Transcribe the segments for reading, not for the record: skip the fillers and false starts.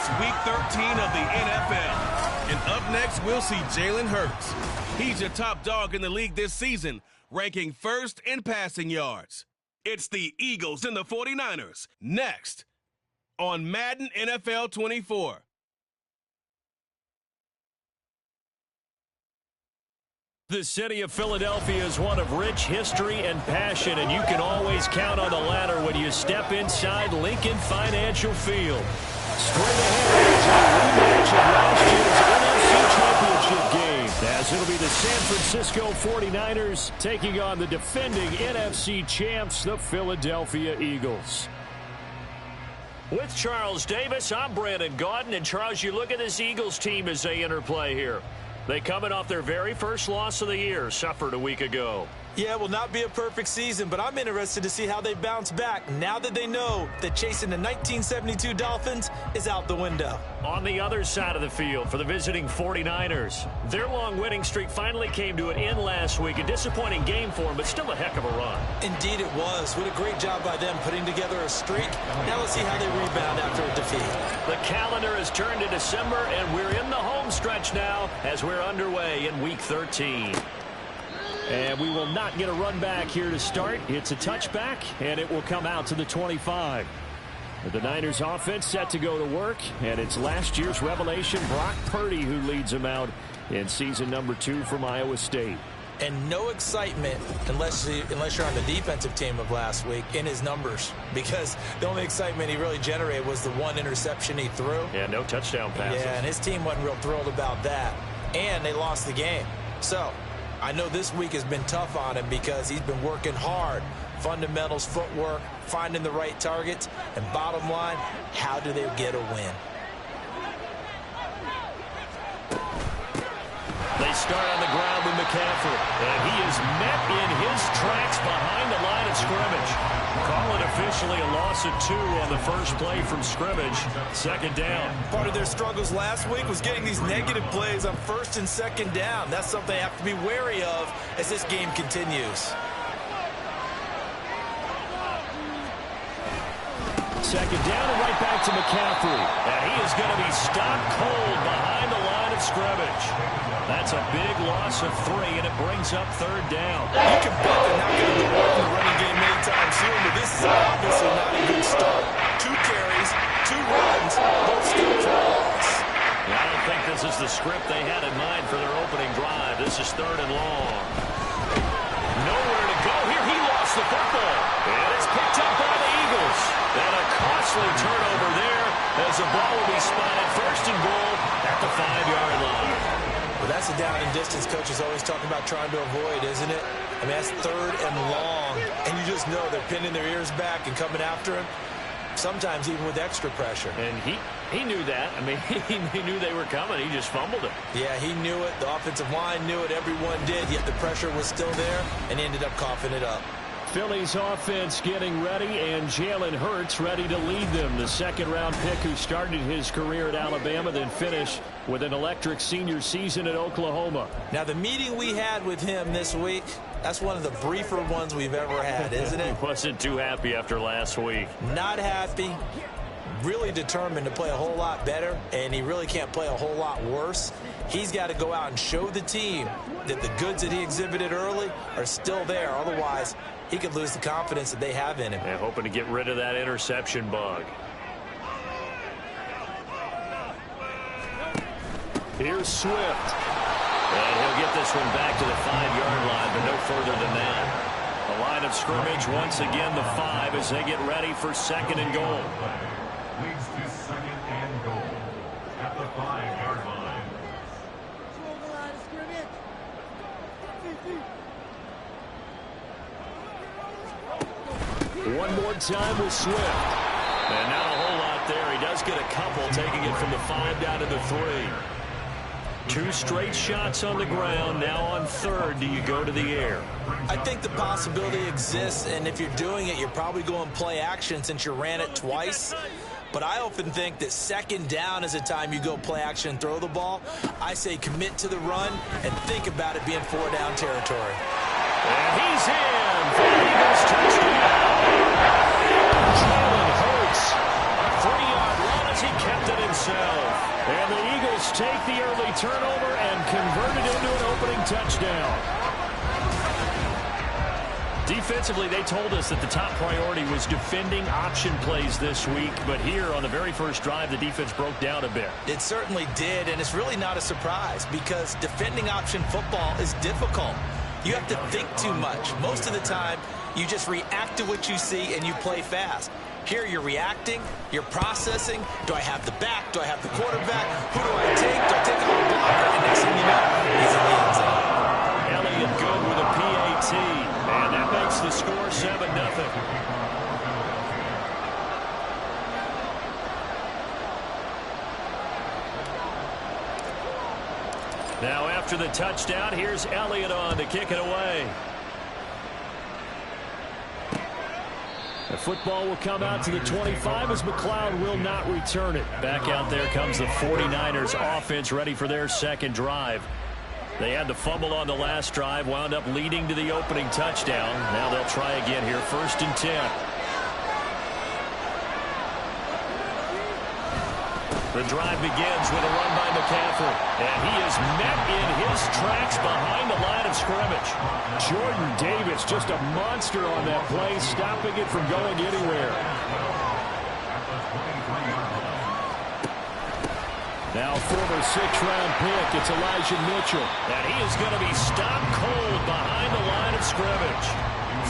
It's Week 13 of the NFL. And up next, we'll see Jalen Hurts. He's your top dog in the league this season, ranking first in passing yards. It's the Eagles and the 49ers, next on Madden NFL 24. The city of Philadelphia is one of rich history and passion, and you can always count on the latter when you step inside Lincoln Financial Field. Straight ahead to a rematch of last year's NFC Championship game, as it'll be the San Francisco 49ers taking on the defending NFC champs, the Philadelphia Eagles. With Charles Davis, I'm Brandon Gaudin, and Charles, you look at this Eagles team as they interplay here. They coming off their very first loss of the year, suffered a week ago. Yeah, it will not be a perfect season, but I'm interested to see how they bounce back now that they know that chasing the 1972 Dolphins is out the window. On the other side of the field for the visiting 49ers, their long winning streak finally came to an end last week. A disappointing game for them, but still a heck of a run. Indeed it was. What a great job by them putting together a streak. Now let's see how they rebound after a defeat. The calendar has turned to December, and we're in the home stretch now as we're underway in Week 13. And we will not get a run back here to start. It's a touchback, and it will come out to the 25. The Niners offense set to go to work, and it's last year's revelation, Brock Purdy, who leads them out in season number 2 from Iowa State. And no excitement unless you're on the defensive team of last week in his numbers, because the only excitement he really generated was the one interception he threw. Yeah, no touchdown passes. Yeah, and his team wasn't real thrilled about that. And they lost the game. So I know this week has been tough on him because he's been working hard. Fundamentals, footwork, finding the right targets, and bottom line, how do they get a win? They start on the ground with McCaffrey, and he is met in his tracks behind the line of scrimmage. Call it officially a loss of 2 on the first play from scrimmage. Second down. Part of their struggles last week was getting these negative plays on first and second down. That's something they have to be wary of as this game continues. Second down and right back to McCaffrey. And he is going to be stopped cold behind the line of scrimmage. That's a big loss of 3, and it brings up third down. You can bet they're not going to go away from the running game anytime soon, but this is obviously not a good start. 2 carries, 2 runs, both still for a loss. I don't think this is the script they had in mind for their opening drive. This is third and long. Nowhere to go here. He lost the football. And it's picked up by the Eagles. And a costly turnover there as the ball will be spotted first and goal at the 5-yard line. Well, that's a down and distance coaches always talking about trying to avoid, isn't it? I mean, that's third and long. And you just know they're pinning their ears back and coming after him, sometimes even with extra pressure. And he knew that. I mean, he knew they were coming. He just fumbled it. Yeah, he knew it. The offensive line knew it. Everyone did, yet the pressure was still there, and he ended up coughing it up. Philly's offense getting ready, and Jalen Hurts ready to lead them. The second-round pick who started his career at Alabama, then finished with an electric senior season at Oklahoma. Now, the meeting we had with him this week, that's one of the briefer ones we've ever had, isn't it? He wasn't too happy after last week. Not happy. Really determined to play a whole lot better, and he really can't play a whole lot worse. He's got to go out and show the team that the goods that he exhibited early are still there. Otherwise, he could lose the confidence that they have in him. And hoping to get rid of that interception bug. Here's Swift. And he'll get this one back to the 5-yard line, but no further than that. The line of scrimmage once again the 5 as they get ready for second and goal. Leads to second and goal at the 5-yard line. One more time with Swift. And not a whole lot there. He does get a couple, taking it from the 5 down to the 3. 2 straight shots on the ground. Now on third, do you go to the air? I think the possibility exists, and if you're doing it, you're probably going play action since you ran it twice. But I often think that second down is a time you go play action and throw the ball. I say commit to the run and think about it being 4-down territory. And he's in for the Eagles touchdown. Jalen Hurts, a 3-yard run as he kept it in 6. turnover and converted into an opening touchdown. Defensively, they told us that the top priority was defending option plays this week, but here on the very first drive, the defense broke down a bit. It certainly did, and it's really not a surprise because defending option football is difficult. You have to think too much. Most of the time, you just react to what you see and you play fast. Here you're reacting, you're processing. Do I have the back? Do I have the quarterback? Who do I take? Do I take out the blocker? And next thing you know, he's in the end zone. Elliott good with a PAT, and that makes the score 7-0. Now after the touchdown, here's Elliott on to kick it away. The football will come out to the 25 as McLeod will not return it. Back out there comes the 49ers offense ready for their second drive. They had the fumble on the last drive, wound up leading to the opening touchdown. Now they'll try again here, 1st and 10. The drive begins with a run by McCaffrey, and he is met in his tracks behind the line of scrimmage. Jordan Davis, just a monster on that play, stopping it from going anywhere. Now former 6th-round pick, it's Elijah Mitchell. And he is going to be stopped cold behind the line of scrimmage.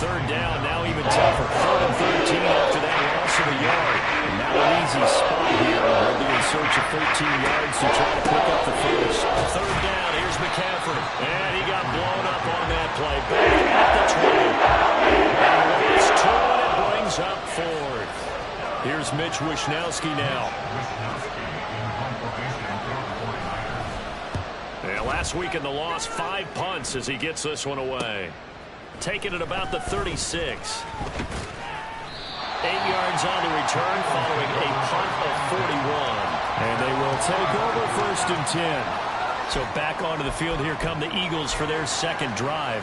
3rd down, now even tougher. 3rd and 13 after that loss of a yard. And now an easy spot here. They'll be in search of 13 yards to try to pick up the first. 3rd down, here's McCaffrey. And he got blown up on that play. Back at the 20. And it's 2, and it brings up 4th. Here's Mitch Wishnowsky now. And last week in the loss, 5 punts as he gets this one away. Taking it about the 36. 8 yards on the return following a punt of 41. And they will take over 1st and 10. So back onto the field, here come the Eagles for their second drive.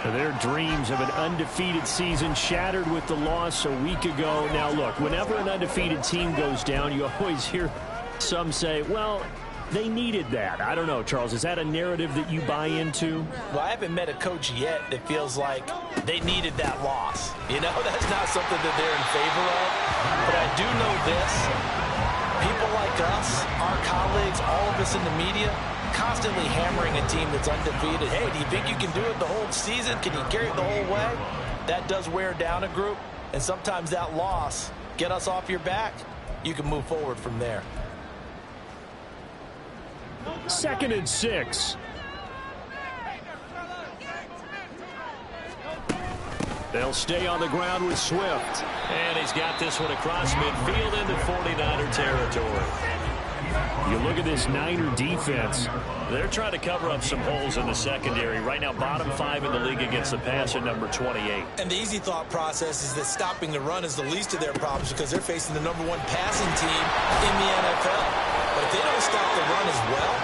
Their dreams of an undefeated season shattered with the loss a week ago. Now look, whenever an undefeated team goes down, you always hear some say, well, they needed that. I don't know, Charles. Is that a narrative that you buy into? Well, I haven't met a coach yet that feels like they needed that loss. You know, that's not something that they're in favor of. But I do know this. People like us, our colleagues, all of us in the media, constantly hammering a team that's undefeated. Hey, do you think you can do it the whole season? Can you carry it the whole way? That does wear down a group. And sometimes that loss, get us off your back, you can move forward from there. 2nd and 6. They'll stay on the ground with Swift. And he's got this one across midfield into 49er territory. You look at this Niner defense. They're trying to cover up some holes in the secondary. Right now, bottom 5 in the league against the pass at number 28. And the easy thought process is that stopping the run is the least of their problems because they're facing the number 1 passing team in the NFL. But if they don't stop the run as well,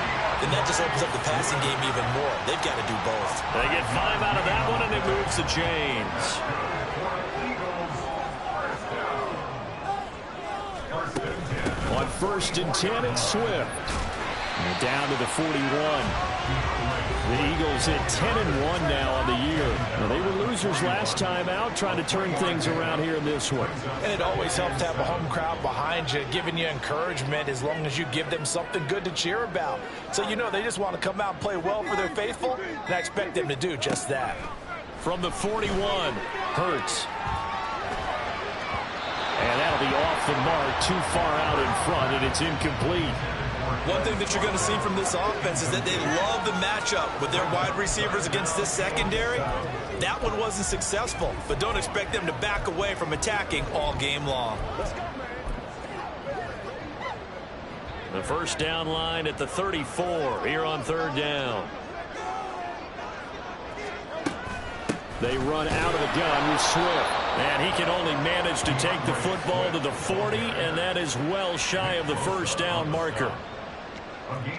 then that just opens up the passing game even more. They've got to do both. They get 5 out of that one, and it moves to James. On 1st and 10, it's Swift. And down to the 41. The Eagles at 10-1 now on the year. Now, they were losers last time out, trying to turn things around here in this one. And it always helps to have a home crowd behind you, giving you encouragement as long as you give them something good to cheer about. So, you know, they just want to come out and play well for their faithful, and I expect them to do just that. From the 41, Hurts. And that'll be off the mark, too far out in front, and it's incomplete. One thing that you're going to see from this offense is that they love the matchup with their wide receivers against this secondary. That one wasn't successful, but don't expect them to back away from attacking all game long. The 1st down line at the 34 here on 3rd down. They run out of the gun with Swift. And he can only manage to take the football to the 40, and that is well shy of the 1st down marker.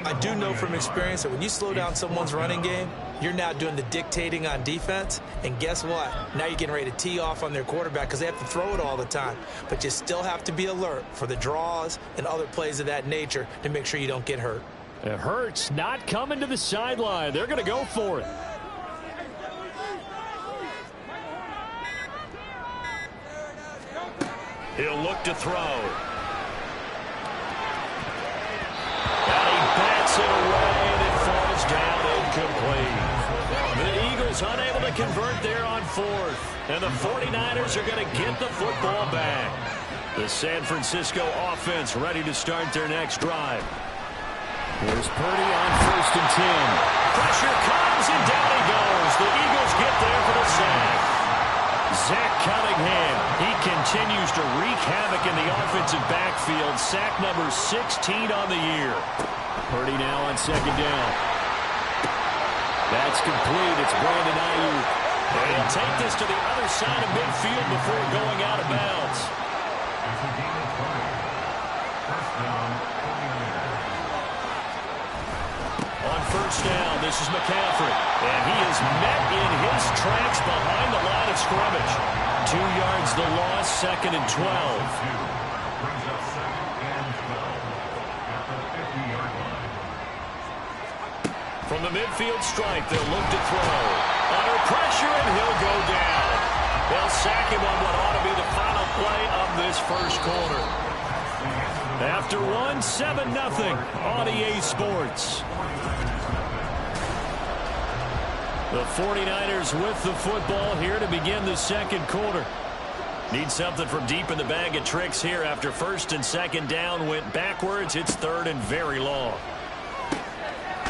I do know from experience that when you slow down someone's running game, you're now doing the dictating on defense. And guess what? Now you're getting ready to tee off on their quarterback because they have to throw it all the time. But you still have to be alert for the draws and other plays of that nature to make sure you don't get hurt. It hurts not coming to the sideline. They're going to go for it. He'll look to throw. And he bats it away, and it falls down incomplete. The Eagles unable to convert there on fourth. And the 49ers are going to get the football back. The San Francisco offense ready to start their next drive. Here's Purdy on 1st and 10. Pressure comes, and down he goes. The Eagles get there for the sack. Zach Cunningham, he continues to wreak havoc in the offensive backfield. Sack number 16 on the year. Purdy now on 2nd down. That's complete. It's Brandon Ayuk. And he'll take this to the other side of midfield before going out of bounds. On 1st down, this is McCaffrey. And he is met in his tracks behind the line of scrimmage. 2 yards the loss, 2nd and 12. Brings up 2nd and 12 at the 50-yard line. From the midfield stripe, they'll look to throw. Under pressure, and he'll go down. They'll sack him on what ought to be the final play of this first quarter. After one, 7-0 on EA Sports. The 49ers with the football here to begin the second quarter. Need something from deep in the bag of tricks here after 1st and 2nd down went backwards. It's 3rd and very long.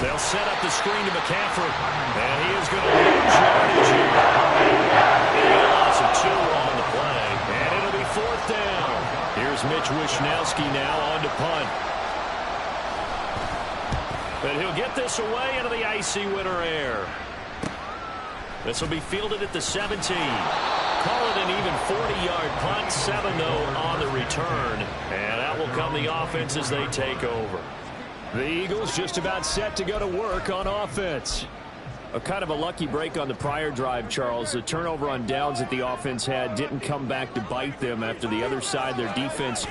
They'll set up the screen to McCaffrey. And he is going to lose yardage here. A loss of 2 on the play. And it'll be 4th down. Here's Mitch Wishnowski now on to punt. But he'll get this away into the icy winter air. This will be fielded at the 17. Call it an even 40-yard punt, 7-0 on the return. And out will come the offense as they take over. The Eagles just about set to go to work on offense. A kind of a lucky break on the prior drive, Charles. The turnover on downs that the offense had didn't come back to bite them after the other side. Their defense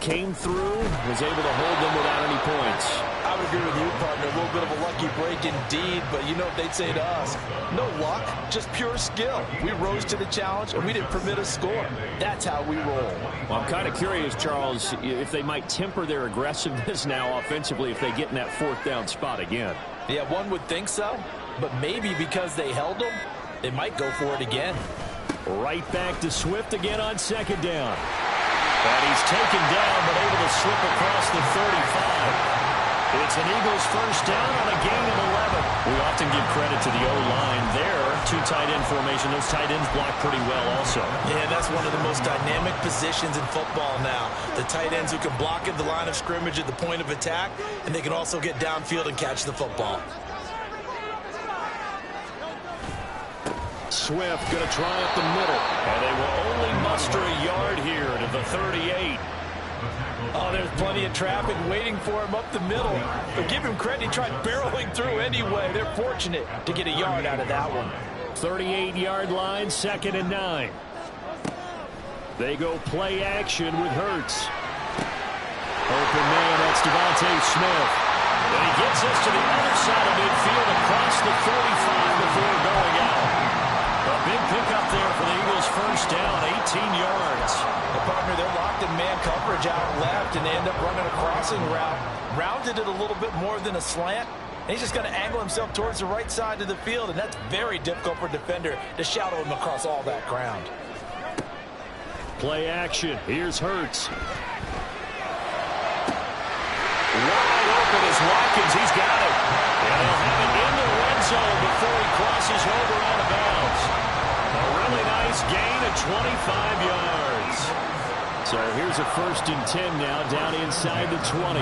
came through, was able to hold them without any points. I would agree with you, partner. A little bit of a lucky break indeed, but you know what they'd say to us? No luck, just pure skill. We rose to the challenge, and we didn't permit a score. That's how we roll. Well, I'm kind of curious, Charles, if they might temper their aggressiveness now offensively if they get in that 4th down spot again. Yeah, one would think so, but maybe because they held them, they might go for it again. Right back to Swift again on 2nd down. And he's taken down, but able to slip across the 35. It's an Eagles first down on a gain of 11. We often give credit to the O-line there. 2 tight end formation. Those tight ends block pretty well also. Yeah, that's one of the most dynamic positions in football now. The tight ends who can block at the line of scrimmage at the point of attack, and they can also get downfield and catch the football. Swift going to try up the middle. And they will only muster a yard here to the 38. Oh, there's plenty of traffic waiting for him up the middle. But give him credit, he tried barreling through anyway. They're fortunate to get a yard out of that one. 38-yard line, 2nd and 9. They go play action with Hurts. Open man, that's Devontae Smith. And he gets us to the other side of midfield across the 45 before going out. A big pickup there for the Eagles first down, 18 yards. The partner, they're locked in man coverage out left, and they end up running a crossing route. Rounded it a little bit more than a slant. And he's just going to angle himself towards the right side of the field, and that's very difficult for a defender to shadow him across all that ground. Play action. Here's Hurts. Wide open is Watkins. He's got it. And he'll have it in the red zone before he crosses over out of bounds. A really nice gain of 25 yards. So here's a 1st and 10 now down inside the 20.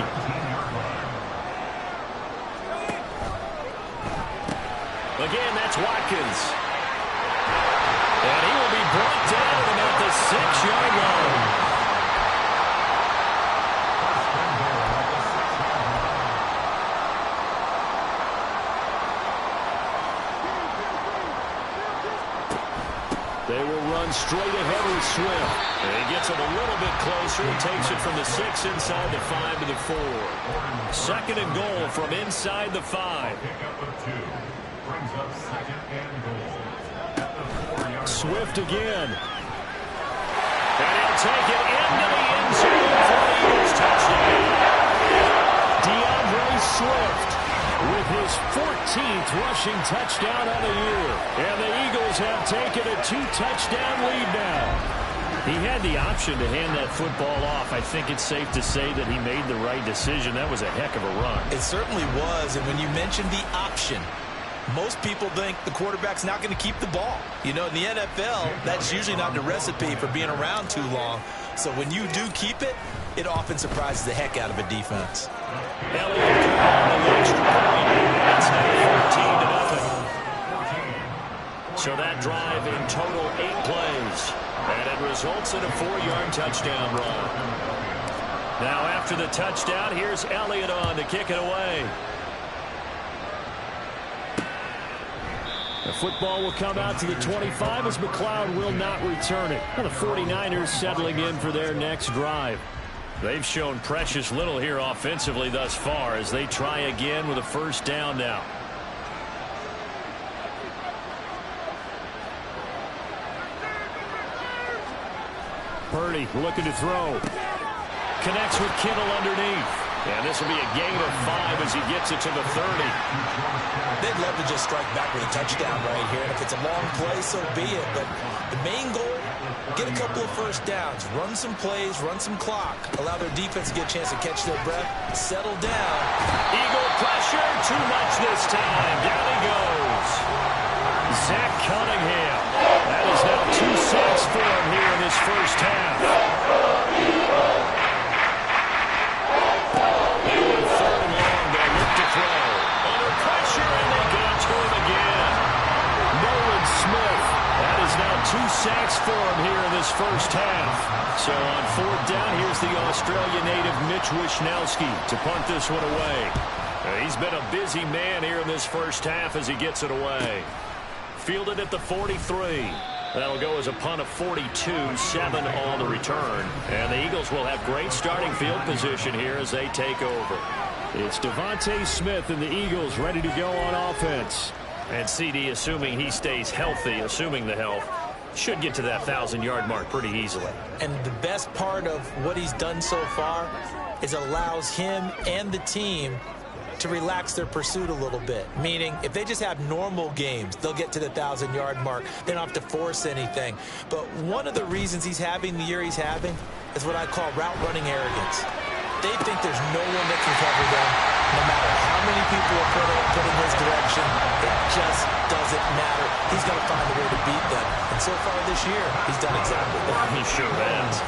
Again, that's Watkins. And he will be brought down at the 6-yard line. They will run straight ahead with Swift. And he gets it a little bit closer and takes it from the 6 inside the 5 to the 4. Second and goal from inside the 5. Brings up second and goal. At the 4-yard Swift again. And he'll take it into the end zone for the Eagles touchdown. DeAndre Swift with his 14th rushing touchdown on the year. And the Eagles have taken a 2-touchdown lead now. He had the option to hand that football off. I think it's safe to say that he made the right decision. That was a heck of a run. It certainly was. And when you mentioned the option, most people think the quarterback's not going to keep the ball. You know, in the NFL, that's usually not the recipe for being around too long. So when you do keep it, it often surprises the heck out of a defense. Elliott on the extra point. It's now 14-0. So that drive in total 8 plays. And it results in a 4-yard touchdown run. Now after the touchdown, here's Elliott on to kick it away. The football will come out to the 25 as McLeod will not return it. And the 49ers settling in for their next drive. They've shown precious little here offensively thus far as they try again with a first down now. Purdy looking to throw. Connects with Kittle underneath. And this will be a gain of 5 as he gets it to the 30. They'd love to just strike back with a touchdown right here. And if it's a long play, so be it. But the main goal, get a couple of first downs. Run some plays, run some clock. Allow their defense to get a chance to catch their breath. Settle down. Eagle pressure. Too much this time. Down he goes. Zach Cunningham. That is now 2 sacks for him here in this first half. They were 3rd and long. They look to throw. Under pressure, and they get to him again. Nolan Smith. That is now 2 sacks for him here in this first half. So on 4th down, here's the Australia native Mitch Wishnowsky to punt this one away. He's been a busy man here in this first half as he gets it away. Fielded at the 43. That'll go as a punt of 42, 7 on the return. And the Eagles will have great starting field position here as they take over. It's Devontae Smith and the Eagles ready to go on offense. And CD, assuming he stays healthy, assuming the health, should get to that 1,000-yard mark pretty easily. And the best part of what he's done so far is allows him and the team to relax their pursuit a little bit. Meaning, if they just have normal games, they'll get to the 1,000-yard mark. They don't have to force anything. But one of the reasons he's having the year he's having is what I call route running arrogance. They think there's no one that can cover them, no matter how many people are put in his direction. It just doesn't matter. He's going to find a way to beat them. And so far this year, he's done exactly that. He sure has.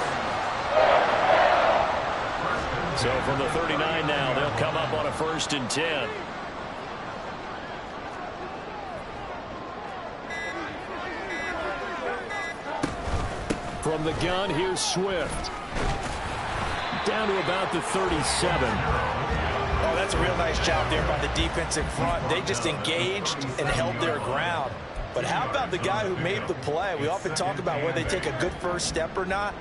So from the 39 now, they'll come up on a 1st and 10. From the gun, here's Swift. Down to about the 37. Oh, that's a real nice job there by the defense in front. They just engaged and held their ground. But how about the guy who made the play? We often talk about whether they take a good first step or not.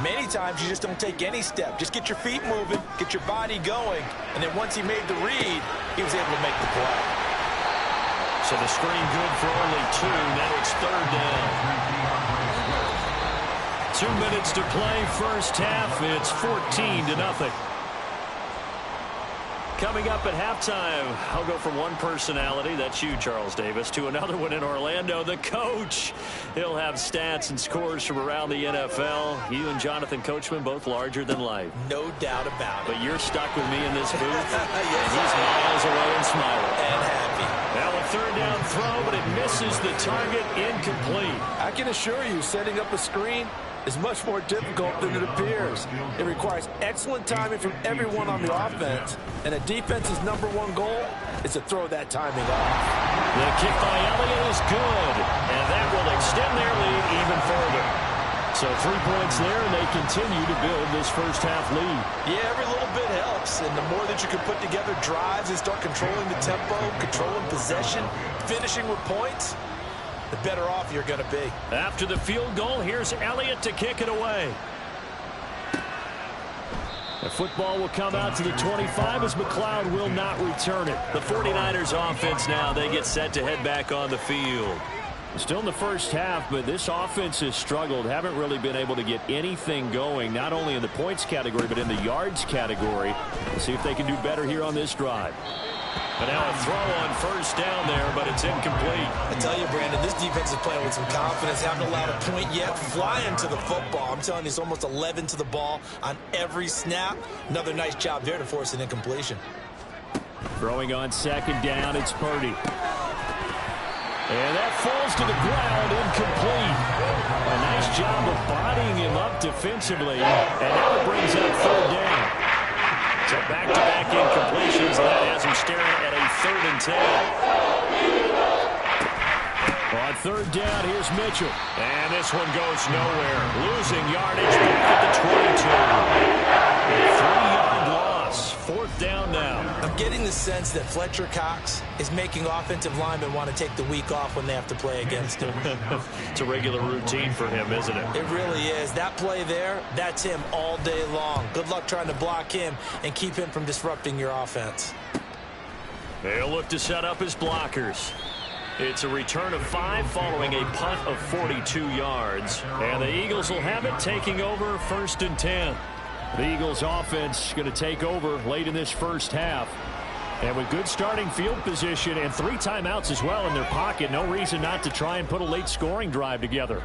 Many times you just don't take any step. Just get your feet moving, get your body going, and then once he made the read, he was able to make the play. So the screen good for only 2. Now it's 3rd down. 2 minutes to play first half. It's 14-0. Coming up at halftime, I'll go from one personality, that's you, Charles Davis, to another one in Orlando, the coach. He'll have stats and scores from around the NFL. You and Jonathan Coachman, both larger than life. No doubt about it. But you're stuck with me in this booth, Yes, and he's miles away and smiling. And happy. Now a 3rd down throw, but it misses the target, incomplete. I can assure you, setting up a screen is much more difficult than it appears. It requires excellent timing from everyone on the offense, and a defense's #1 goal is to throw that timing off. The kick by Elliott is good, and that will extend their lead even further. So 3 points there, and they continue to build this first half lead. Yeah, every little bit helps, and the more that you can put together drives and start controlling the tempo, controlling possession, finishing with points, the better off you're going to be. After the field goal, here's Elliott to kick it away. The football will come out to the 25 as McLeod will not return it. The 49ers offense now, they get set to head back on the field. Still in the first half, but this offense has struggled. Haven't really been able to get anything going, not only in the points category, but in the yards category. We'll see if they can do better here on this drive. But now a throw on first down there, but it's incomplete. I tell you, Brandon, this defense is playing with some confidence. Haven't allowed a point yet. Flying to the football. I'm telling you, it's almost 11 to the ball on every snap. Another nice job there to force an incompletion. Throwing on second down, it's Purdy. And that falls to the ground, incomplete. A nice job of bodying him up defensively. And now it brings up third down. So back-to-back incompletions, and that has him staring at a 3rd and 10. On third down, here's Mitchell. And this one goes nowhere. Losing yardage back at the 22. A 3-yard loss. 4th down now. I'm getting the sense that Fletcher Cox is making offensive linemen want to take the week off when they have to play against him. It's a regular routine for him, isn't it? It really is. That play there, that's him all day long. Good luck trying to block him and keep him from disrupting your offense. They'll look to set up his blockers. It's a return of 5 following a punt of 42 yards. And the Eagles will have it, taking over 1st and 10. The Eagles offense going to take over late in this first half. And with good starting field position and 3 timeouts as well in their pocket, no reason not to try and put a late scoring drive together.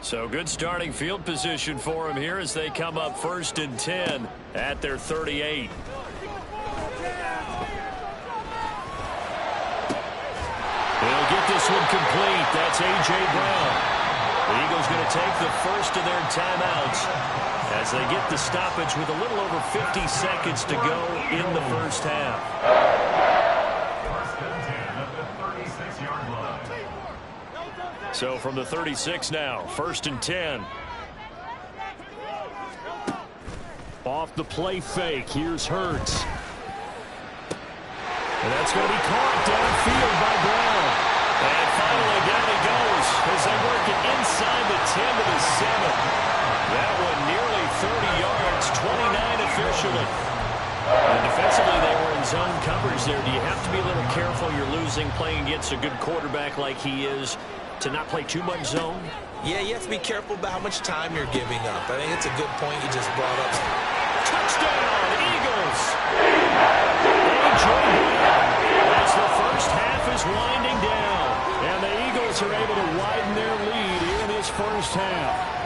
So good starting field position for them here as they come up 1st and 10 at their 38. They'll get this one complete. That's A.J. Brown. The Eagles going to take the first of their timeouts as they get the stoppage with a little over 50 seconds to go in the first half. First and 10 at the 36-yard line. So from the 36 now, 1st and 10. Off the play fake, here's Hurts. And that's going to be caught downfield by Brown. And finally down he goes as they work it inside the 10 to the 7. That one nearly 30 yards, 29 officially. And defensively, they were in zone coverage there. Do you have to be a little careful? You're losing playing against a good quarterback like he is to not play too much zone? Yeah, you have to be careful about how much time you're giving up. I think it's a good point you just brought up. Touchdown, Eagles! A.J. Brown as the first half is winding down. And the Eagles are able to widen their lead here in this first half.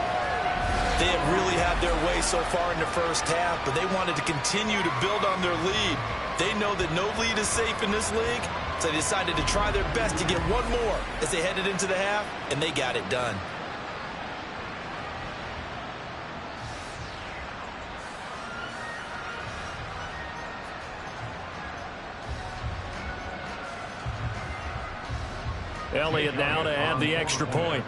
They have really had their way so far in the first half, but they wanted to continue to build on their lead. They know that no lead is safe in this league, so they decided to try their best to get one more as they headed into the half, and they got it done. Elliott now to add the extra point.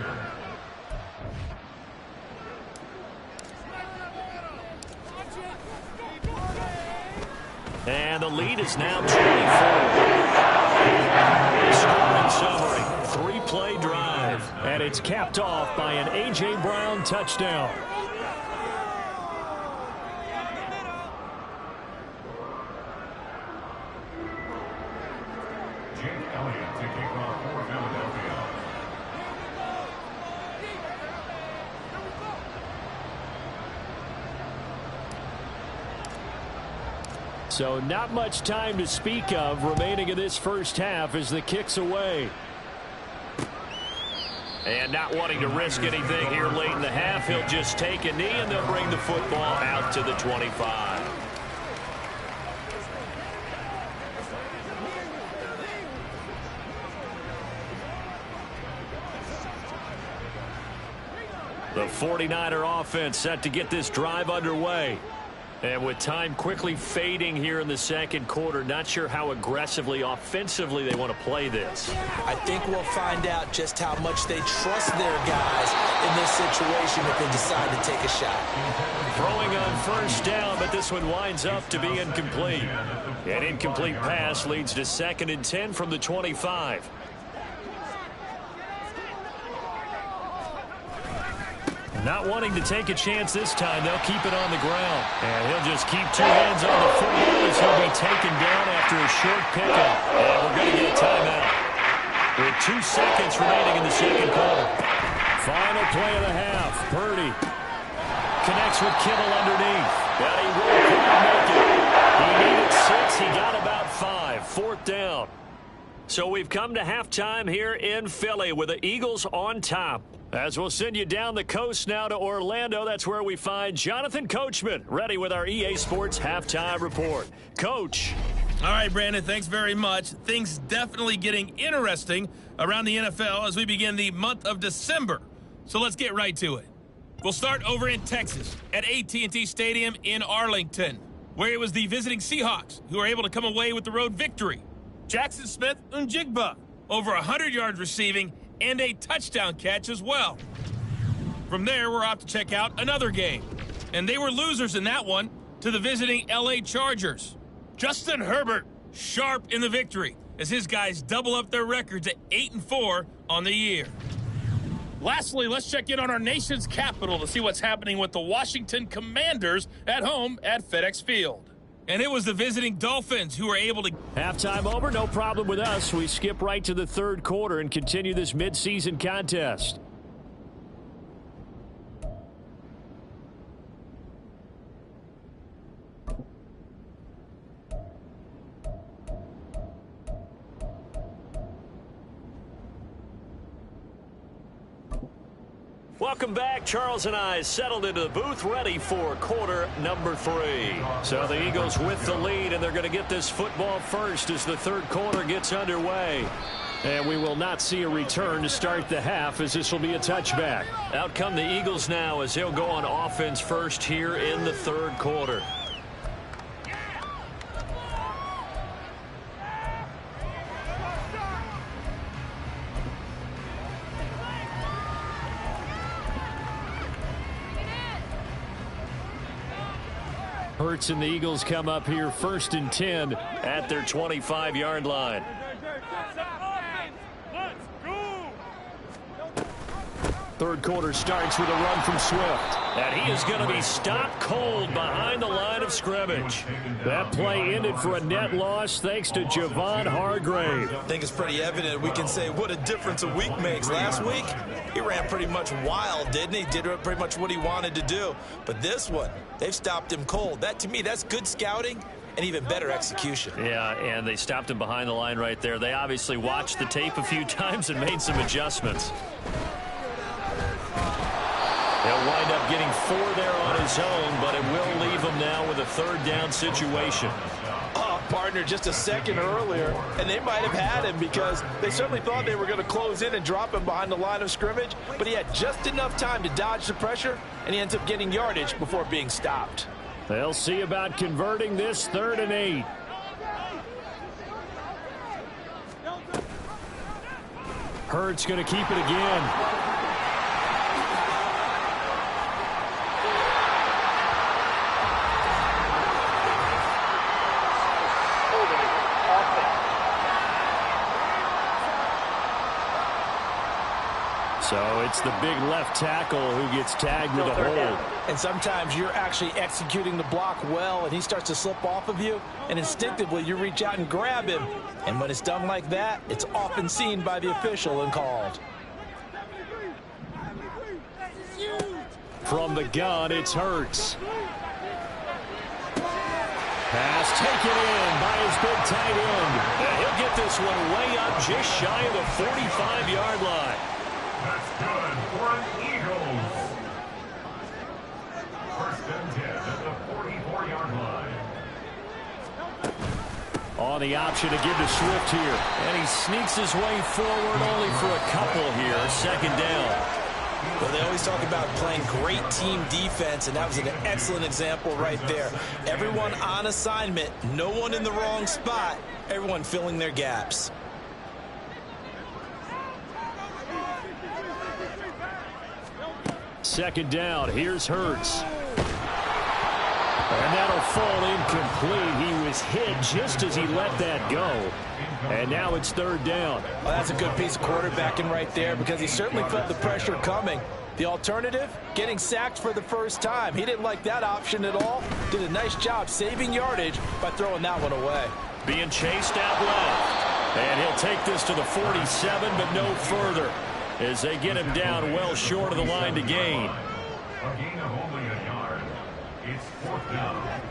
And the lead is now 24. Scoring summary, 3-play drive. And it's capped off by an A.J. Brown touchdown. Jake Elliott to kick off for Philadelphia. So not much time to speak of remaining in this first half as the kick's away. And not wanting to risk anything here late in the half, he'll just take a knee and they'll bring the football out to the 25. The 49er offense set to get this drive underway. And with time quickly fading here in the second quarter, not sure how aggressively, offensively they want to play this. I think we'll find out just how much they trust their guys in this situation if they decide to take a shot. Throwing on first down, but this one winds up to be incomplete. An incomplete pass leads to 2nd and 10 from the 25. Not wanting to take a chance this time, they'll keep it on the ground. And he'll just keep two hands on the football as he'll be taken down after a short pickup. And we're going to get a timeout. With 2 seconds remaining in the second quarter. Final play of the half. Purdy connects with Kittle underneath. And he will quite make it. He needed 6. He got about 5. 4th down. So we've come to halftime here in Philly with the Eagles on top. As we'll send you down the coast now to Orlando, that's where we find Jonathan Coachman, ready with our EA Sports Halftime Report. Coach. All right, Brandon, thanks very much. Things definitely getting interesting around the NFL as we begin the month of December. So let's get right to it. We'll start over in Texas at AT&T Stadium in Arlington, where it was the visiting Seahawks who were able to come away with the road victory. Jackson Smith-Njigba, over 100 yards receiving and a touchdown catch as well. From there, we're off to check out another game. And they were losers in that one to the visiting LA Chargers. Justin Herbert, sharp in the victory, as his guys double up their records at 8-4 on the year. Lastly, let's check in on our nation's capital to see what's happening with the Washington Commanders at home at FedEx Field. And it was the visiting Dolphins who were able to... Halftime over, no problem with us. We skip right to the third quarter and continue this midseason contest. Welcome back. Charles and I settled into the booth, ready for quarter number 3. So the Eagles with the lead, and they're going to get this football first as the third quarter gets underway. And we will not see a return to start the half, as this will be a touchback. Out come the Eagles now as they'll go on offense first here in the third quarter. Hurts and the Eagles come up here 1st and 10 at their 25-yard line. Third quarter starts with a run from Swift. And he is going to be stopped cold behind the line of scrimmage. That play ended for a net loss thanks to Javon Hargrave. I think it's pretty evident. We can say what a difference a week makes. Last week, he ran pretty much wild, didn't he? Did pretty much what he wanted to do. But this one, they've stopped him cold. That, to me, that's good scouting and even better execution. Yeah, and they stopped him behind the line right there. They obviously watched the tape a few times and made some adjustments. He'll wind up getting 4 there on his own, but it will leave him now with a 3rd down situation. Oh, partner, just a second earlier, and they might have had him because they certainly thought they were going to close in and drop him behind the line of scrimmage, but he had just enough time to dodge the pressure, and he ends up getting yardage before being stopped. They'll see about converting this 3rd and 8. Hurts going to keep it again. So it's the big left tackle who gets tagged with a hold. And sometimes you're actually executing the block well, and he starts to slip off of you, and instinctively you reach out and grab him. And when it's done like that, it's often seen by the official and called. From the gun, it's Hurts. Pass taken in by his big tight end. And he'll get this one way up just shy of the 45-yard line. That's good for an Eagles. 1st and 10 at the 44-yard line. On the option to give to Swift here. And he sneaks his way forward only for a couple here. 2nd down. Well, they always talk about playing great team defense, and that was an excellent example right there. Everyone on assignment, no one in the wrong spot, everyone filling their gaps. Second down. Here's Hurts. And that'll fall incomplete. He was hit just as he let that go. And now it's 3rd down. Well, that's a good piece of quarterbacking right there because he certainly felt the pressure coming. The alternative, getting sacked for the first time. He didn't like that option at all. Did a nice job saving yardage by throwing that one away. Being chased out left. And he'll take this to the 47, but no further, as they get him down well short of the line to gain. A gain of only a yard. It's 4th down.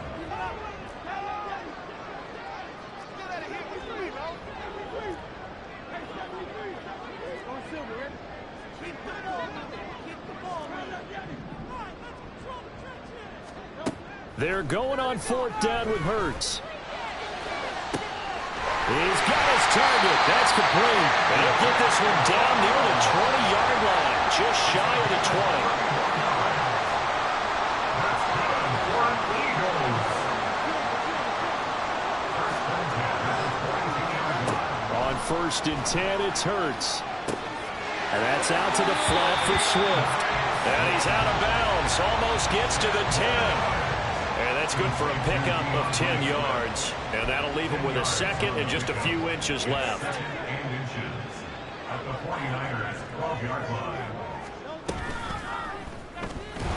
They're going on 4th down with Hurts. He's got his target. That's complete. And he'll get this one down near the 20-yard line, just shy of the 20. On 1st and 10, it's Hurts. And that's out to the flat for Swift. And he's out of bounds. Almost gets to the 10. And that's good for a pickup of 10 yards. And that'll leave him with a second and just a few inches left. At the 49ers 12-yard line.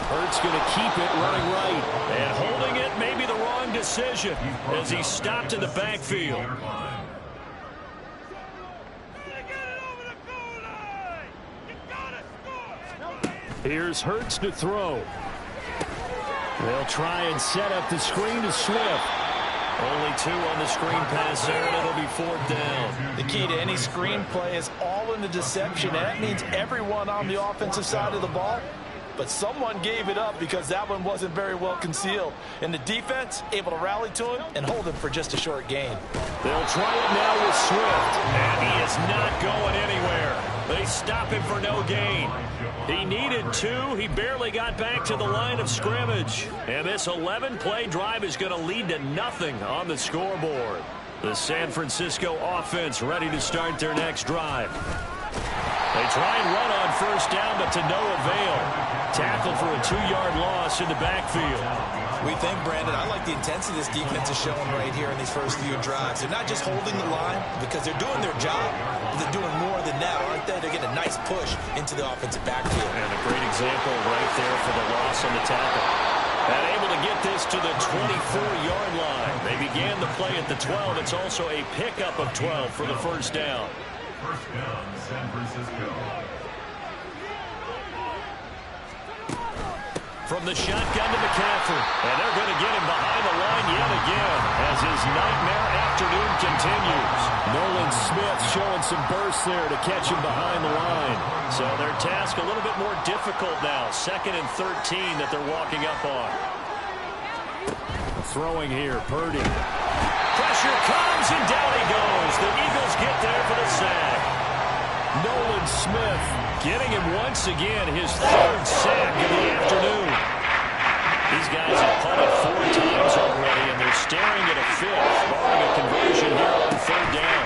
Hurts going to keep it running right. And holding it may be the wrong decision as he's stopped in the backfield. Here's Hurts to throw. They'll try and set up the screen to Swift. Only 2 on the screen pass there, and it'll be 4th down. The key to any screen play is all in the deception, and that means everyone on the offensive side of the ball. But someone gave it up because that one wasn't very well concealed. And the defense able to rally to him and hold him for just a short gain. They'll try it now with Swift, and he is not going anywhere. They stop him for no gain. He needed 2. He barely got back to the line of scrimmage. And this 11-play drive is going to lead to nothing on the scoreboard. The San Francisco offense ready to start their next drive. They try and run on 1st down, but to no avail. Tackle for a 2-yard loss in the backfield. We think, Brandon, I like the intensity this defense is showing right here in these first few drives. They're not just holding the line because they're doing their job, but they're doing more than that, aren't they? They're getting a nice push into the offensive backfield. And a great example right there for the loss on the tackle. And able to get this to the 24-yard line. They began the play at the 12. It's also a pickup of 12 for the 1st down. 1st down, San Francisco. From the shotgun to McCaffrey. And they're going to get him behind the line yet again as his nightmare afternoon continues. Nolan Smith showing some burst there to catch him behind the line. So their task a little bit more difficult now. 2nd and 13 that they're walking up on. Throwing here, Purdy. Pressure comes and down he goes. The Eagles get there for the sack. Nolan Smith getting him once again his 3rd sack of the afternoon. These guys have punted 4 times already, and they're staring at a 5th, barring a conversion here on 3rd down.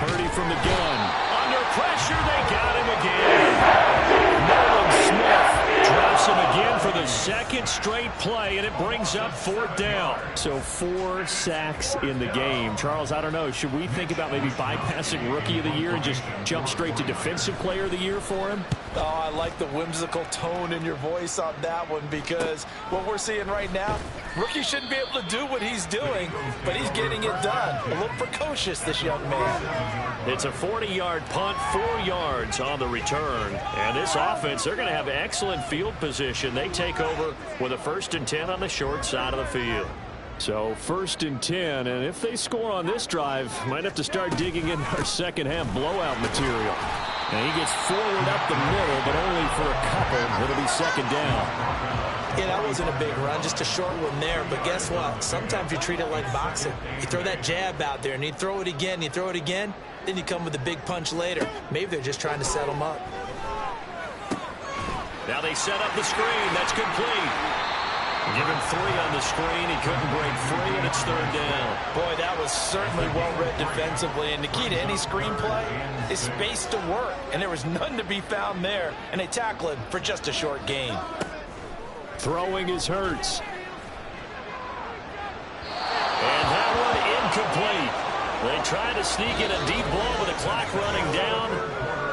Purdy from the gun. Under pressure, they got him again. Nolan Smith drops him again for the 2nd straight play, and it brings up 4th down. So 4 sacks in the game. Charles, I don't know. Should we think about maybe bypassing Rookie of the Year and just jump straight to Defensive Player of the Year for him? Oh, I like the whimsical tone in your voice on that one because what we're seeing right now, Rookie shouldn't be able to do what he's doing, but he's getting it done. A little precocious, this young man. It's a 40-yard punt, 4 yards on the return. And this offense, they're going to have excellent field position. They take over with a 1st and 10 on the short side of the field. So 1st and 10, and if they score on this drive, might have to start digging in our second-half blowout material. And he gets forward up the middle, but only for a couple. It'll be 2nd down. Yeah, that wasn't a big run, just a short one there. But guess what? Sometimes you treat it like boxing. You throw that jab out there, and you throw it again, you throw it again, then you come with a big punch later. Maybe they're just trying to set them up. Now they set up the screen. That's complete. Give him 3 on the screen. He couldn't break free, and it's 3rd down. Boy, that was certainly well-read defensively. And the key to any screenplay is space to work. And there was none to be found there. And they tackle him for just a short gain. Throwing is Hurts. And that one incomplete. They try to sneak in a deep ball with the clock running down.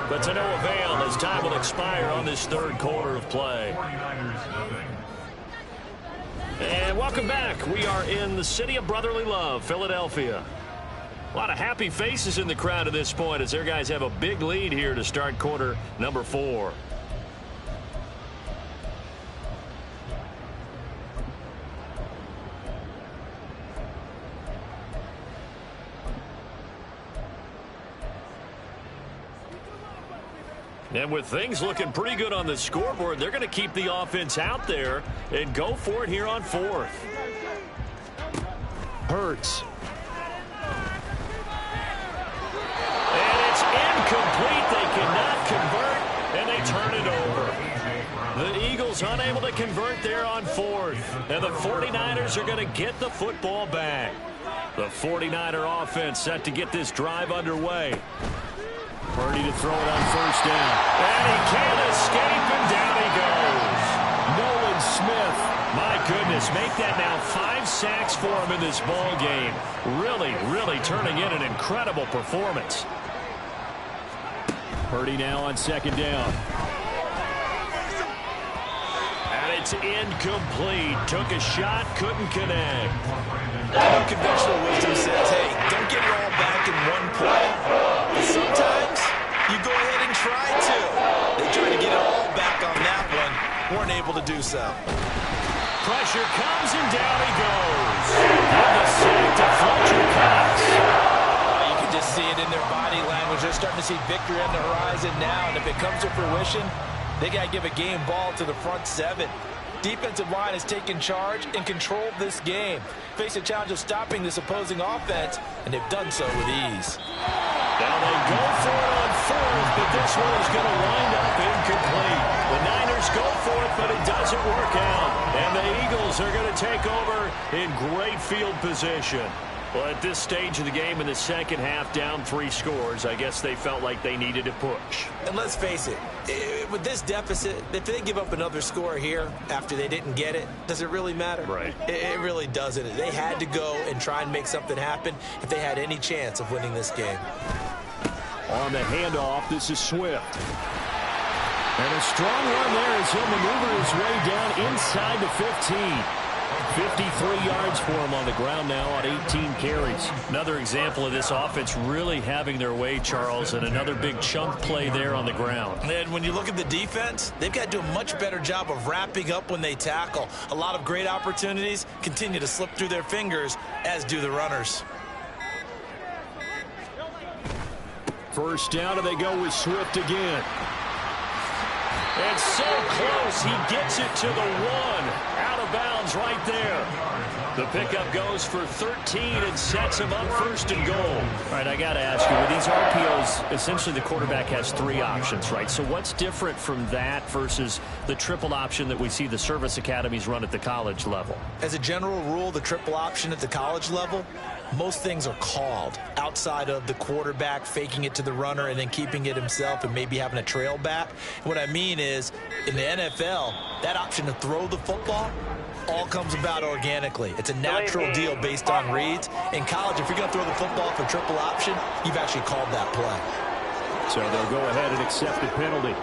but to no avail as time will expire on this third quarter of play. And welcome back. We are in the city of brotherly love, Philadelphia. A lot of happy faces in the crowd at this point as their guys have a big lead here to start quarter number 4. And with things looking pretty good on the scoreboard, they're going to keep the offense out there and go for it here on 4th. Hurts. And it's incomplete. They cannot convert, and they turn it over. The Eagles unable to convert there on 4th. And the 49ers are going to get the football back. The 49er offense set to get this drive underway. Purdy to throw it on first down. And he can't escape, and down he goes. Nolan Smith. My goodness, make that now 5 sacks for him in this ball game. Really turning in an incredible performance. Purdy now on second down. And it's incomplete. Took a shot, couldn't connect. I know conventional wisdom says, hey, don't get it all back in one play. But sometimes you go ahead and try to. They tried to get it all back on that one. Weren't able to do so. Pressure comes, and down he goes. And the sack to Fletcher Cox. You can just see it in their body language. They're starting to see victory on the horizon now. And if it comes to fruition, they got to give a game ball to the front 7. Defensive line has taken charge and controlled this game. Face a challenge of stopping this opposing offense, and they've done so with ease. Now they go for it on 4th, but this one is going to wind up incomplete. The Niners go for it, but it doesn't work out. And the Eagles are going to take over in great field position. Well, at this stage of the game in the second half, down 3 scores, I guess they felt like they needed to push. And let's face it, with this deficit, if they give up another score here after they didn't get it, does it really matter? Right. It really doesn't. They had to go and try and make something happen if they had any chance of winning this game. On the handoff, this is Swift. And a strong run there as he'll maneuver his way down inside the 15. 53 yards for him on the ground now on 18 carries. Another example of this offense really having their way, Charles, and another big chunk play there on the ground. And when you look at the defense, they've got to do a much better job of wrapping up when they tackle. A lot of great opportunities continue to slip through their fingers, as do the runners. First down, and they go with Swift again. And so close, he gets it to the 1. Out of bounds right there. The pickup goes for 13 and sets him up first and goal. All right, I got to ask you, with these RPOs, essentially the quarterback has 3 options, right? So what's different from that versus the triple option that we see the service academies run at the college level? As a general rule, the triple option at the college level, most things are called outside of the quarterback faking it to the runner and then keeping it himself and maybe having a trail back. What I mean is, in the NFL, that option to throw the football all comes about organically. It's a natural deal based on reads. In college, if you're going to throw the football for triple option, you've actually called that play. So they'll go ahead and accept the penalty.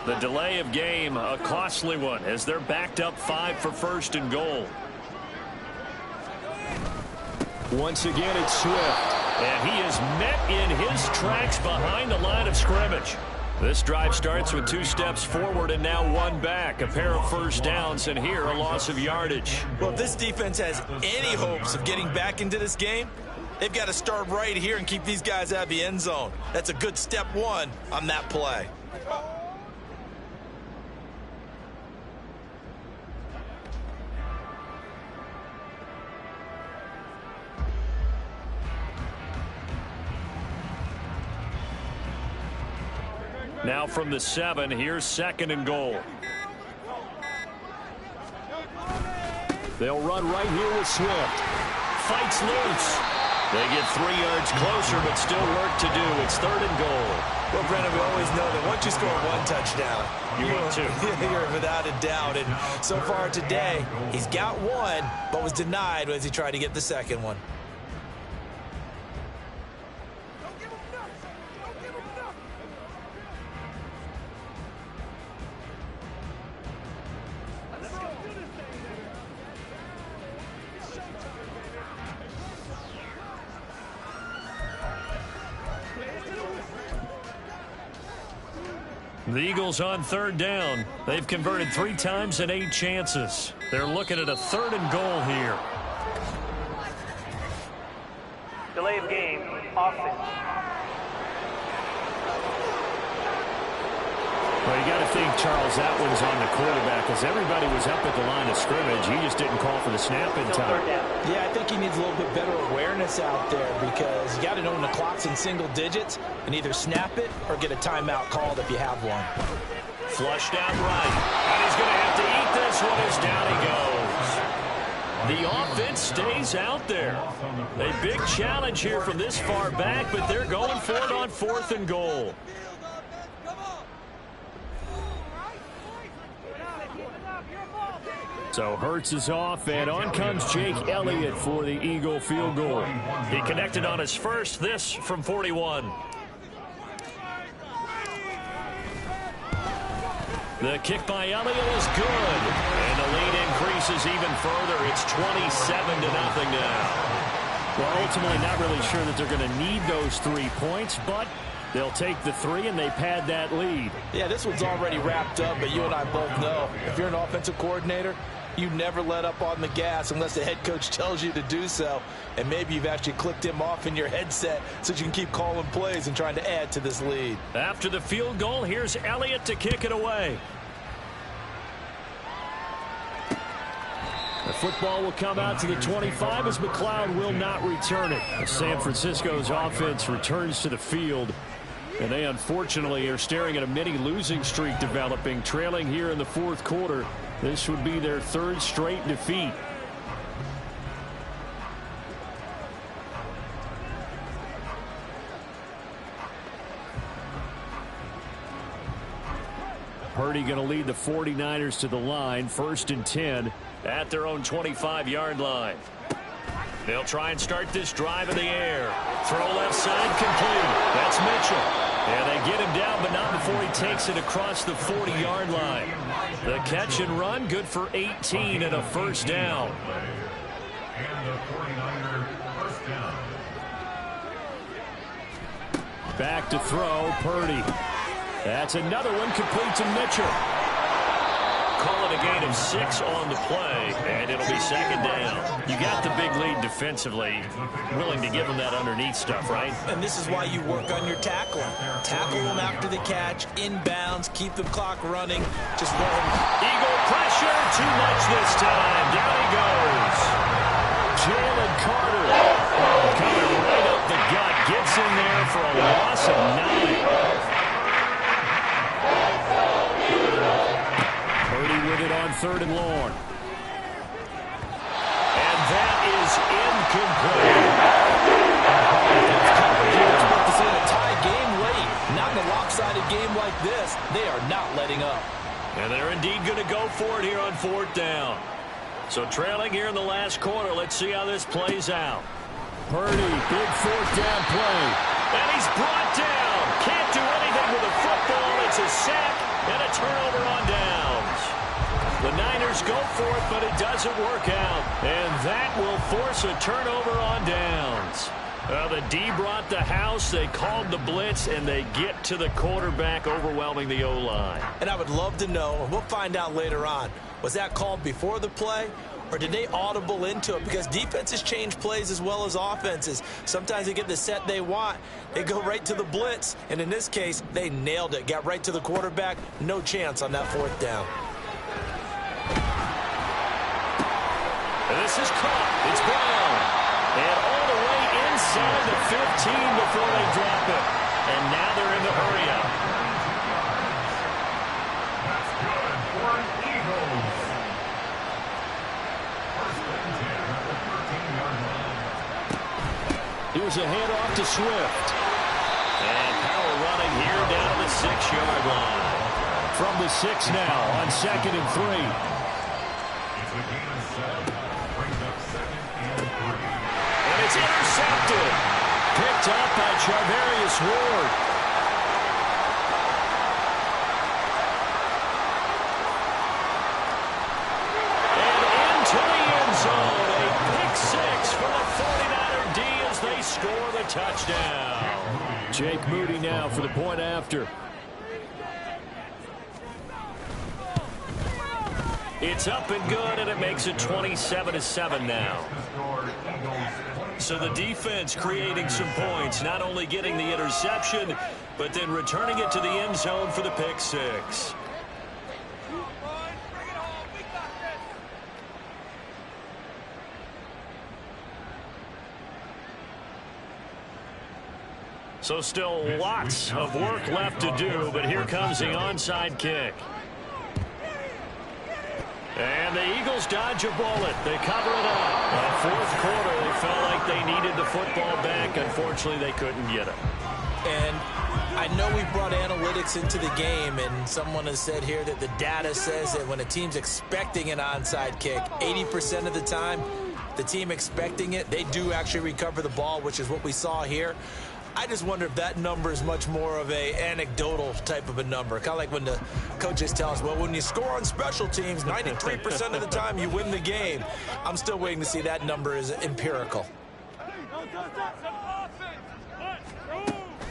The delay of game, a costly one, as they're backed up 5 for first and goal. Once again, it's Swift. And he is met in his tracks behind the line of scrimmage. This drive starts with 2 steps forward and now 1 back. A pair of first downs, and here a loss of yardage. Well, if this defense has any hopes of getting back into this game, they've got to start right here and keep these guys out of the end zone. That's a good step 1 on that play. Now from the 7, here's second and goal. They'll run right here with Swift. Fights loose. They get 3 yards closer, but still work to do. It's 3rd and goal. Well, Brennan, we always know that once you score 1 touchdown, you're without a doubt. And so far today, he's got 1, but was denied as he tried to get the second one. The Eagles on 3rd down. They've converted 3 times and 8 chances. They're looking at a 3rd and goal here. Delay of game, offense. Well, you got to think, Charles, that one's on the quarterback because everybody was up at the line of scrimmage. He just didn't call for the snap in time. Yeah, I think he needs a little bit better awareness out there because you got to know when the clock's in single digits and either snap it or get a timeout called if you have one. Flushed out right. And he's going to have to eat this one as down he goes. The offense stays out there. A big challenge here from this far back, but they're going for it on 4th and goal. So Hurts is off, and on comes Jake Elliott for the Eagle field goal. He connected on his first, this from 41. The kick by Elliott is good, and the lead increases even further. It's 27-0 now. Well, ultimately not really sure that they're going to need those 3 points, but they'll take the 3 and they pad that lead. Yeah, this one's already wrapped up, but you and I both know if you're an offensive coordinator, you never let up on the gas unless the head coach tells you to do so. And maybe you've actually clicked him off in your headset so you can keep calling plays and trying to add to this lead. After the field goal, here's Elliott to kick it away. The football will come out to the 25 as McLeod will not return it. San Francisco's offense returns to the field. And they unfortunately are staring at a mini losing streak developing, trailing here in the 4th quarter. This would be their 3rd straight defeat. Purdy going to lead the 49ers to the line, 1st and 10 at their own 25-yard line. They'll try and start this drive in the air. Throw left side complete. That's Mitchell. And they get him down, but not before he takes it across the 40-yard line. The catch and run, good for 18 and a 1st down. And the 49er first down. Back to throw, Purdy. That's another one complete to Mitchell. Call it a gain of 6 on the play, and it'll be 2nd down. You got the big lead defensively, willing to give them that underneath stuff, right? And this is why you work on your tackling. Tackle them after the catch, inbounds, keep the clock running. Just run. Eagle pressure, too much this time. Down he goes. Jalen Carter coming right up the gut, gets in there for a loss of 9. Purdy with it on 3rd and long. And that is incomplete. You're supposed to see a tie game late. Not in a lopsided game like this. They are not letting up. And they're indeed going to go for it here on 4th down. So trailing here in the last quarter. Let's see how this plays out. Purdy, big 4th down play. And he's brought down. Can't do anything with the football. It's a sack and a turnover on downs. The Niners go for it, but it doesn't work out. And that will force a turnover on downs. The D brought the house. They called the blitz, and they get to the quarterback, overwhelming the O-line. And I would love to know, and we'll find out later on, was that called before the play? Or did they audible into it? Because defenses change plays as well as offenses. Sometimes they get the set they want. They go right to the blitz. And in this case, they nailed it. Got right to the quarterback. No chance on that 4th down. And this is caught. It's Brown. And all the way inside the 15 before they drop it. And now they're in the hurry-up. That's good for Eagles. First and 10 at the 13-yard line. Here's a handoff to Swift. And power running here down to the 6-yard line. From the 6 now on 2nd and 3. It's a gain of 7. Brings up 2nd and 3. And it's intercepted. Picked up by Charvarius Ward. And into the end zone. A pick 6 for the 49er D as they score the touchdown. Jake Moody now for the point after. It's up and good, and it makes it 27-7 now. So the defense creating some points, not only getting the interception, but then returning it to the end zone for the pick 6. So still lots of work left to do, but here comes the onside kick. And the Eagles dodge a bullet. They cover it up. Fourth quarter, they felt like they needed the football back. Unfortunately, they couldn't get it. And I know we brought analytics into the game, and someone has said here that the data says that when a team's expecting an onside kick, 80% of the time, the team expecting it, they do actually recover the ball, which is what we saw here. I just wonder if that number is much more of a anecdotal type of a number. Kind of like when the coaches tell us, well, when you score on special teams, 93% of the time you win the game. I'm still waiting to see that number is empirical.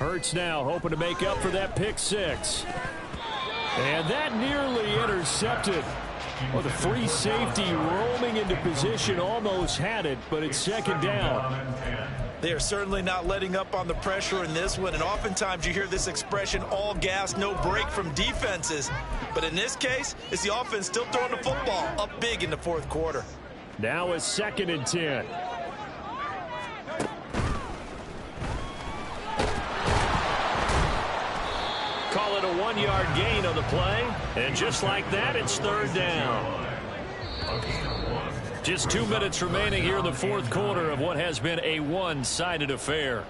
Hurts now hoping to make up for that pick 6. And that nearly intercepted. Well, the free safety roaming into position almost had it, but it's 2nd down. They are certainly not letting up on the pressure in this one, and oftentimes you hear this expression, all gas, no break from defenses. But in this case, it's the offense still throwing the football up big in the fourth quarter. Now it's 2nd and 10. Call it a 1-yard gain on the play, and just like that, it's 3rd down. Just 2 minutes remaining here in the fourth quarter of what has been a one-sided affair.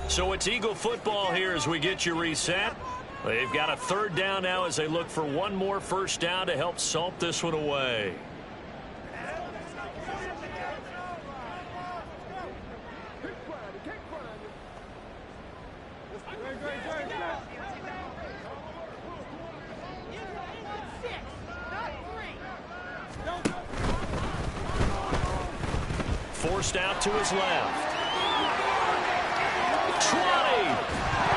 So it's Eagle football here as we get you reset. They've got a 3rd down now as they look for one more first down to help salt this one away. Forced out to his left. 20.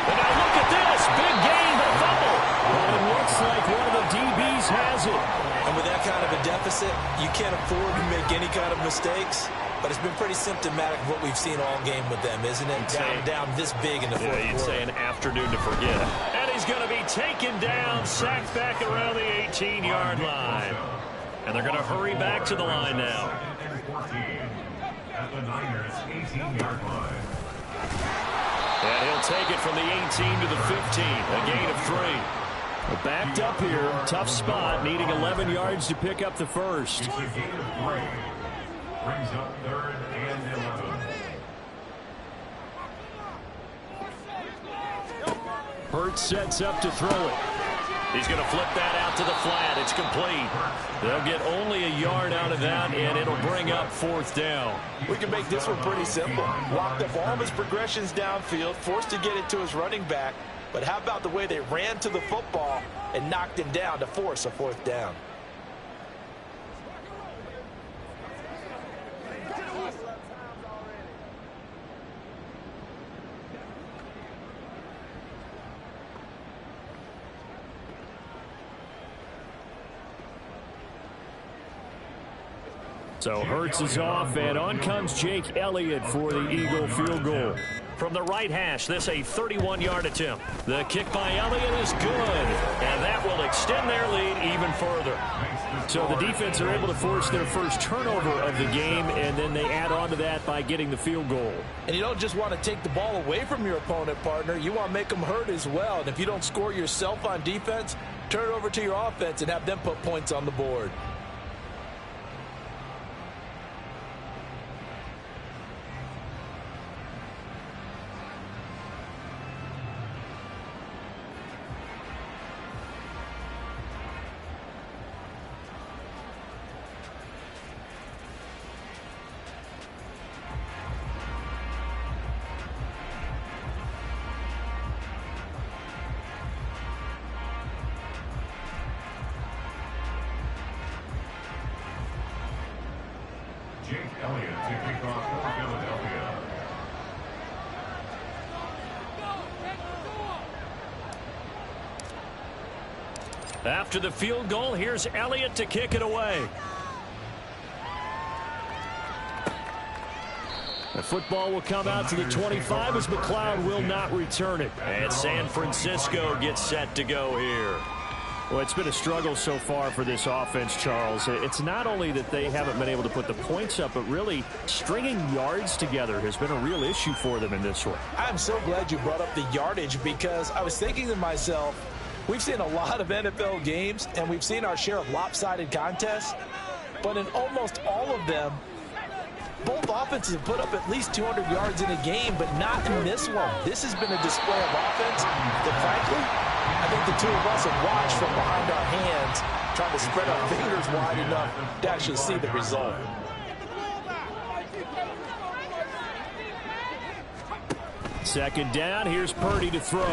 And now look at this. Big gain, but fumble. But it looks like one of the DBs has it. And with that kind of a deficit, you can't afford to make any kind of mistakes. But it's been pretty symptomatic of what we've seen all game with them, isn't it? Down this big in the fourth quarter. You'd say an afternoon to forget. And he's going to be taken down, sacked back around the 18-yard line. And they're going to hurry back to the line now. At the Niners' 18-yard line. And he'll take it from the 18 to the 15, a gain of 3. Backed up here, tough spot, needing 11 yards to pick up the first. It's a gain of 3. Brings up 3rd and 11. Hurts sets up to throw it. He's going to flip that out to the flat. It's complete. They'll get only a yard out of that, and it'll bring up 4th down. We can make this one pretty simple. Locked up all of his progressions downfield, forced to get it to his running back. But how about the way they ran to the football and knocked him down to force a 4th down? So Hurts is off, and on comes Jake Elliott for the Eagle field goal. From the right hash, this a 31-yard attempt. The kick by Elliott is good, and that will extend their lead even further. So the defense are able to force their first turnover of the game, and then they add on to that by getting the field goal. And you don't just want to take the ball away from your opponent, partner. You want to make them hurt as well. And if you don't score yourself on defense, turn it over to your offense and have them put points on the board. Jake Elliott to kick off for Philadelphia. After the field goal, here's Elliott to kick it away. The football will come out to the 25 as McLeod will not return it. And San Francisco gets set to go here. Well, it's been a struggle so far for this offense, Charles. It's not only that they haven't been able to put the points up, but really stringing yards together has been a real issue for them in this one. I'm so glad you brought up the yardage because I was thinking to myself, we've seen a lot of NFL games, and we've seen our share of lopsided contests, but in almost all of them, both offenses have put up at least 200 yards in a game, but not in this one. This has been a display of offense that, frankly, I think the two of us have watched from behind our hands, trying to spread our fingers wide enough to actually see the result. Second down, here's Purdy to throw.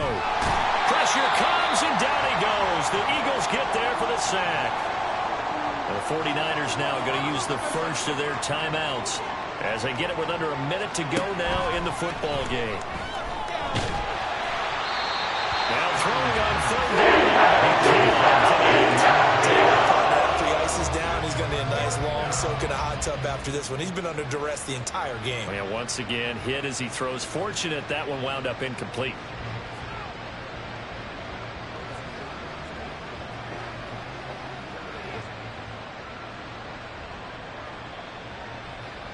Pressure comes, and down he goes. The Eagles get there for the sack. The 49ers now going to use the first of their timeouts as they get it with under a minute to go now in the football game. Now throwing on third down. After the ice is down, he's going to be a nice long soak in a hot tub after this one. He's been under duress the entire game. And once again, hit as he throws. Fortunate that one wound up incomplete.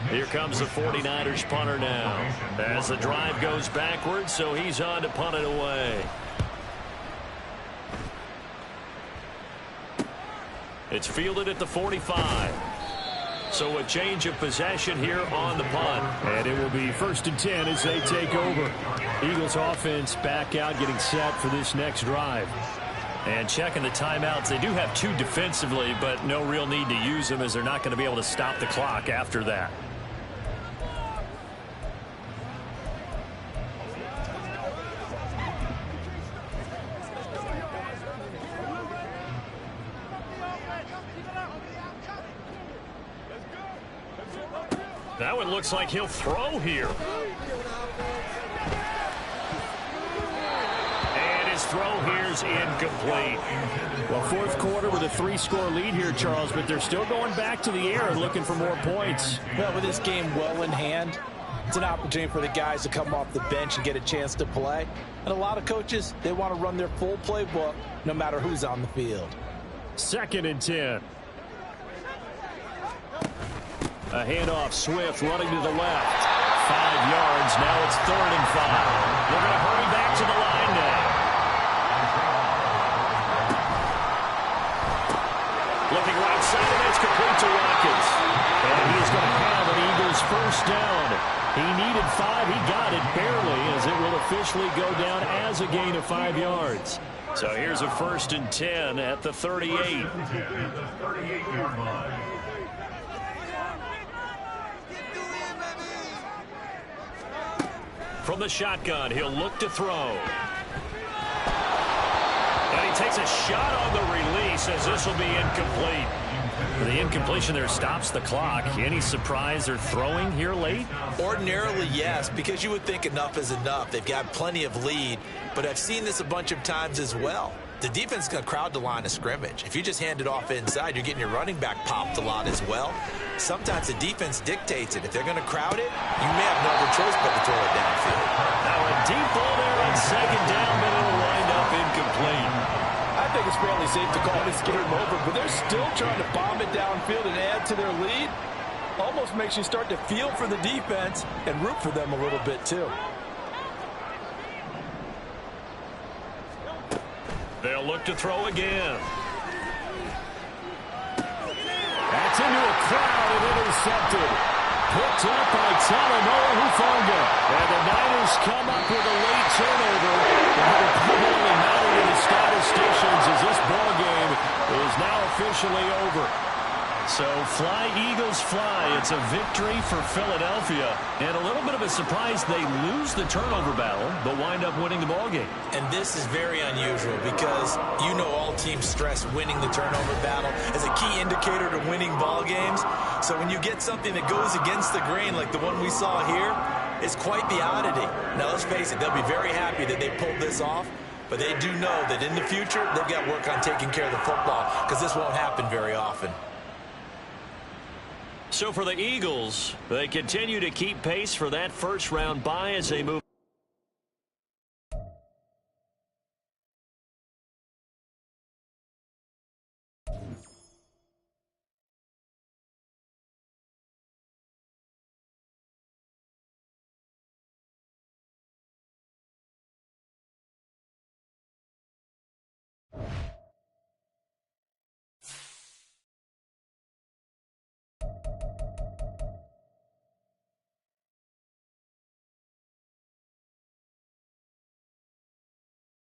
Here comes the 49ers punter now as the drive goes backwards, so he's on to punt it away. It's fielded at the 45. So a change of possession here on the punt. And it will be 1st and 10 as they take over. Eagles offense back out, getting set for this next drive. And checking the timeouts, they do have 2 defensively, but no real need to use them as they're not going to be able to stop the clock after that. That one looks like he'll throw here. And his throw here's incomplete. Well, fourth quarter with a 3-score lead here, Charles, but they're still going back to the air and looking for more points. Well, with this game well in hand, it's an opportunity for the guys to come off the bench and get a chance to play. And a lot of coaches, they want to run their full playbook no matter who's on the field. 2nd and 10. A handoff, Swift running to the left. 5 yards, now it's 3rd and 5. They're going to hurry back to the line now. Looking right side, and it's complete to Watkins. And he's going to have an Eagles first down. He needed 5, he got it barely, as it will officially go down as a gain of 5 yards. So here's a 1st and 10 at the 38. From the shotgun, he'll look to throw. And he takes a shot on the release as this will be incomplete. The incompletion there stops the clock. Any surprise they're throwing here late? Ordinarily, yes, because you would think enough is enough. They've got plenty of lead, but I've seen this a bunch of times as well. The defense is going to crowd the line of scrimmage. If you just hand it off inside, you're getting your running back popped a lot as well. Sometimes the defense dictates it. If they're going to crowd it, you may have no other choice but to throw it downfield. Now a deep ball there on 2nd down, but it'll wind up incomplete. I think it's fairly safe to call this game over, but they're still trying to bomb it downfield and add to their lead. Almost makes you start to feel for the defense and root for them a little bit too. They'll look to throw again. That's into a crowd and intercepted. Picked up by Talanoa Hufanga. And the Niners come up with a late turnover. And it probably mattered in the statisticians as this ball game is now officially over. So fly, Eagles, fly. It's a victory for Philadelphia. And a little bit of a surprise, they lose the turnover battle, but wind up winning the ballgame. And this is very unusual because you know all teams stress winning the turnover battle as a key indicator to winning ball games. So when you get something that goes against the grain like the one we saw here, it's quite the oddity. Now, let's face it, they'll be very happy that they pulled this off, but they do know that in the future, they've got work on taking care of the football because this won't happen very often. So for the Eagles, they continue to keep pace for that first round bye as they move.